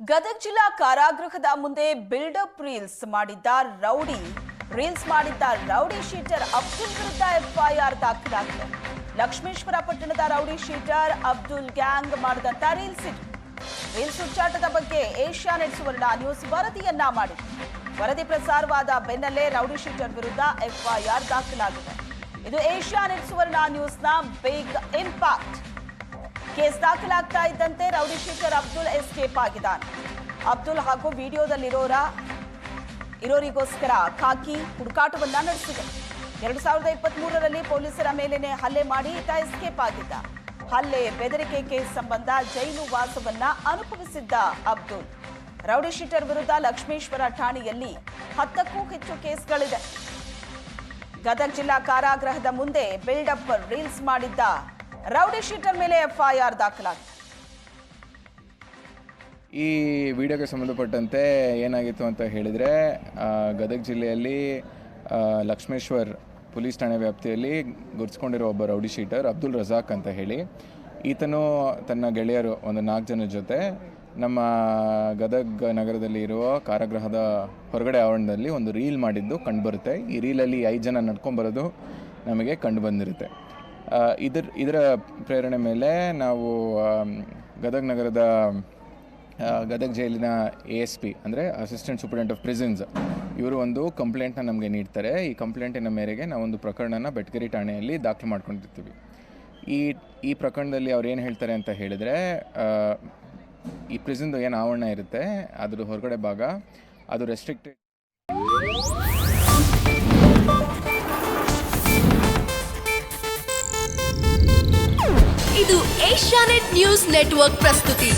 ಗದಗ ಜಿಲ್ಲಾ ಕಾರಾಗೃಹದ ಮುಂದೆ ಬಿಲ್ಡಪ್ ರೀಲ್ಸ್ ಮಾಡಿದ್ದ ರೌಡಿ ಶೀಟರ್ ಅಬ್ದುಲ್ ವಿರುದ್ಧ ಎಫ್ಐಆರ್ ದಾಖಲಾಗಿದೆ. ಲಕ್ಷ್ಮೇಶ್ವರ ಪಟ್ಟಣದ ರೌಡಿ ಶೀಟರ್ ಅಬ್ದುಲ್ ಗ್ಯಾಂಗ್ ಮಾಡಿದಂತ ರೀಲ್ಸ್ ಹುಚ್ಚಾಟದ ಬಗ್ಗೆ ಏಷ್ಯಾನೆಟ್ ಸುವರ್ಣ ನ್ಯೂಸ್ ವರದಿಯನ್ನ ಮಾಡಿದೆ. ವರದಿ ಪ್ರಸಾರವಾದ ಬೆನ್ನಲ್ಲೇ ರೌಡಿ ಶೀಟರ್ ವಿರುದ್ಧ ಎಫ್ಐಆರ್ ದಾಖಲಾಗಿದೆ. ಇದು ಏಷ್ಯಾನೆಟ್ ಸುವರ್ಣ ನ್ಯೂಸ್ನ ಬಿಗ್ ಇಂಪ್ಯಾಕ್ಟ್. ಕೇಸ್ ದಾಖಲಾಗ್ತಾ ಇದ್ದಂತೆ ರೌಡಿ ಶೀಟರ್ ಅಬ್ದುಲ್ ಎಸ್ಕೇಪ್ ಆಗಿದ್ದಾನೆ. ಅಬ್ದುಲ್ ಹಾಗೂ ಇರೋರಿಗೋಸ್ಕರ ಖಾಕಿ ಹುಡುಕಾಟವನ್ನ ನಡೆಸಿದೆ. 2023ರಲ್ಲಿ ಪೊಲೀಸರ ಮೇಲೇನೆ ಹಲ್ಲೆ ಮಾಡಿ ಈತ ಎಸ್ಕೇಪ್ ಆಗಿದ್ದ. ಹಲ್ಲೆ ಬೆದರಿಕೆ ಕೇಸ್ ಸಂಬಂಧ ಜೈಲು ವಾಸವನ್ನ ಅನುಭವಿಸಿದ್ದ ಅಬ್ದುಲ್. ರೌಡಿ ಶೀಟರ್ ವಿರುದ್ಧ ಲಕ್ಷ್ಮೇಶ್ವರ ಠಾಣೆಯಲ್ಲಿ 10ಕ್ಕೂ ಹೆಚ್ಚು ಕೇಸ್ಗಳಿದೆ. ಗದಗ ಜಿಲ್ಲಾ ಕಾರಾಗೃಹದ ಮುಂದೆ ಬಿಲ್ಡಪ್ ರೀಲ್ಸ್ ಮಾಡಿದ್ದ ರೌಡಿ ಶೀಟರ್ ಮೇಲೆ ಎಫ್ಐಆರ್ ದಾಖಲಾಗಿದೆ. ಈ ವಿಡಿಯೋಗೆ ಸಂಬಂಧಪಟ್ಟಂತೆ ಏನಾಗಿತ್ತು ಅಂತ ಹೇಳಿದರೆ, ಗದಗ ಜಿಲ್ಲೆಯಲ್ಲಿ ಲಕ್ಷ್ಮೇಶ್ವರ್ ಪೊಲೀಸ್ ಠಾಣೆ ವ್ಯಾಪ್ತಿಯಲ್ಲಿ ಗುರುತಿಸ್ಕೊಂಡಿರೋ ಒಬ್ಬ ರೌಡಿ ಶೀಟರ್ ಅಬ್ದುಲ್ ರಜಾಕ್ ಅಂತ ಹೇಳಿ, ಈತನು ತನ್ನ ಗೆಳೆಯರು ಒಂದು 4 ಜನರ ಜೊತೆ ನಮ್ಮ ಗದಗ ನಗರದಲ್ಲಿ ಇರುವ ಕಾರಾಗೃಹದ ಹೊರಗಡೆ ಆವರಣದಲ್ಲಿ ಒಂದು ರೀಲ್ ಮಾಡಿದ್ದು ಕಂಡುಬರುತ್ತೆ. ಈ ರೀಲಲ್ಲಿ 5 ಜನ ನಡ್ಕೊಂಬರೋದು ನಮಗೆ ಕಂಡು ಬಂದಿರುತ್ತೆ. ಇದರ ಪ್ರೇರಣೆ ಮೇಲೆ ನಾವು ಗದಗ ನಗರದ ಗದಗ ಜೈಲಿನ ASP ಅಂದರೆ ಅಸಿಸ್ಟೆಂಟ್ ಸೂಪರಿಂಟೆಂಡೆಂಟ್ ಆಫ್ ಪ್ರಿಸನ್ಸ್ ಇವರು ಒಂದು ಕಂಪ್ಲೇಂಟ್ನ ನಮಗೆ ನೀಡ್ತಾರೆ. ಈ ಕಂಪ್ಲೇಂಟಿನ ಮೇರೆಗೆ ನಾವೊಂದು ಪ್ರಕರಣನ ಬೆಟಗೇರಿ ಠಾಣೆಯಲ್ಲಿ ದಾಖಲು ಮಾಡ್ಕೊಂಡಿರ್ತೀವಿ. ಈ ಪ್ರಕರಣದಲ್ಲಿ ಅವ್ರು ಏನು ಹೇಳ್ತಾರೆ ಅಂತ ಹೇಳಿದರೆ, ಈ ಪ್ರಿಸನ್ದು ಏನು ಆವರಣ ಇರುತ್ತೆ ಅದ್ರ ಹೊರಗಡೆ ಭಾಗ ಅದು ರೆಸ್ಟ್ರಿಕ್ಟೆಡ್. ಇದು ಏಷ್ಯಾನೆಟ್ ನ್ಯೂಸ್ ನೆಟ್ವರ್ಕ್ ಪ್ರಸ್ತುತಿ.